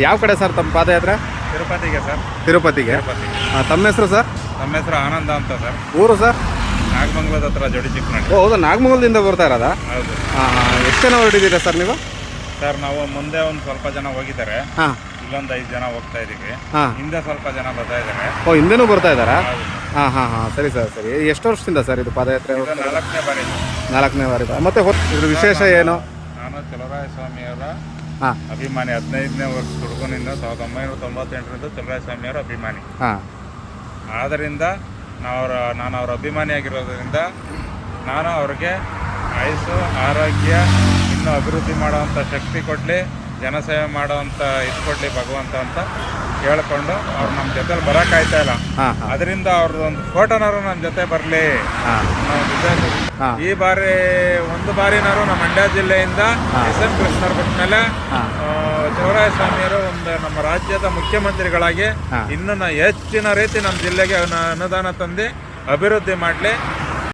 ಯಾವ ಕಡೆ ಸರ್ ತಮ್ಮ ಪಾದಯಾತ್ರೆ? ತಿರುಪತಿಗೆ ಸರ್. ತಿರುಪತಿಗೆ. ತಿರುಪತಿ. ತಮ್ಮ ಹೆಸರು ಸರ್? ನಮ್ಮ ಹೆಸರು ಆನಂದ ಅಂತ ಸರ್. ಊರು ಸರ್? ನಾಗಮಂಗಲದ ಹತ್ರ ಜೋಡಿ ಚಿಕ್ಕನಹಳ್ಳಿ. ಓ ಹೌದಾ, ನಾಗಮಂಗಲದಿಂದ ಬರ್ತಾ ಇರೋದಾ? ಹೌದು ಎಷ್ಟು ಜನ ಹೊರಟಿದ್ದೀರಾ ಸರ್ ನೀವು? ಸರ್, ನಾವು ಮುಂದೆ ಒಂದು ಸ್ವಲ್ಪ ಜನ ಹೋಗಿದ್ದಾರೆ, ಹಾಂ. ಇಲ್ಲೊಂದು 5 ಜನ ಹೋಗ್ತಾ ಇದೀವಿ. ಹಾಂ. ಹಿಂದೆ ಸ್ವಲ್ಪ ಜನ ಬರ್ತಾ ಇದ್ದಾರೆ. ಓ ಹಿಂದೆನೂ ಬರ್ತಾ ಇದ್ದಾರಾ? ಹೌದು. ಹಾಂ ಹಾಂ ಹಾಂ, ಸರಿ ಸರ್ ಸರಿ. ಎಷ್ಟು ವರ್ಷದಿಂದ ಸರ್ ಇದು ಪಾದಯಾತ್ರೆ? ಇದು 4ನೇ ಬಾರಿ. 4ನೇ ಬಾರಿ. ಮತ್ತೆ ಇದ್ರ ವಿಶೇಷ ಏನು? ನಾನು ಚಲುವರಾಯ ಸ್ವಾಮಿಯವರ ಹಾಂ ಅಭಿಮಾನಿ. 15ನೇ ವರ್ಷ ಹುಡುಗನಿಂದ 1998ರಿಂದ ಚಲುವರಾಯ ಸ್ವಾಮಿಯವರ ಅಭಿಮಾನಿ. ಹಾಂ. ಆದ್ದರಿಂದ ನಾನು ಅವರ ಅಭಿಮಾನಿಯಾಗಿರೋದ್ರಿಂದ ನಾನು ಅವ್ರಿಗೆ ಆಯುಸ್ಸು ಆರೋಗ್ಯ ಇನ್ನೂ ಅಭಿವೃದ್ಧಿ ಮಾಡೋವಂಥ ಶಕ್ತಿ ಕೊಡಲಿ, ಜನಸೇವೆ ಮಾಡೋವಂಥ ಇದು ಕೊಡಲಿ ಭಗವಂತ ಅಂತ ಕೇಳಿಕೊಂಡು ಅವ್ರು ನಮ್ಮ ಜೊತೆಲಿ ಬರೋಕ್ಕಾಯ್ತಾ ಇಲ್ಲ. ಹಾಂ. ಅದರಿಂದ ಅವ್ರದ್ದು ಒಂದು ಫೋಟೋನಾರು ನಮ್ಮ ಜೊತೆ ಬರಲಿ. ಹಾಂ. ಈ ಬಾರಿ ಒಂದು ಬಾರಿನಾರು ನಮ್ಮ ಮಂಡ್ಯ ಜಿಲ್ಲೆಯಿಂದ SM ಕೃಷ್ಣರ್ ಬಿಟ್ಮೇಲೆ ಚಲುವರಾಯ ಸ್ವಾಮಿಯರು ಒಂದು ನಮ್ಮ ರಾಜ್ಯದ ಮುಖ್ಯಮಂತ್ರಿಗಳಾಗಿ ಇನ್ನೂ ಹೆಚ್ಚಿನ ರೀತಿ ನಮ್ಮ ಜಿಲ್ಲೆಗೆ ಅನುದಾನ ತಂದು ಅಭಿವೃದ್ಧಿ ಮಾಡಲಿ.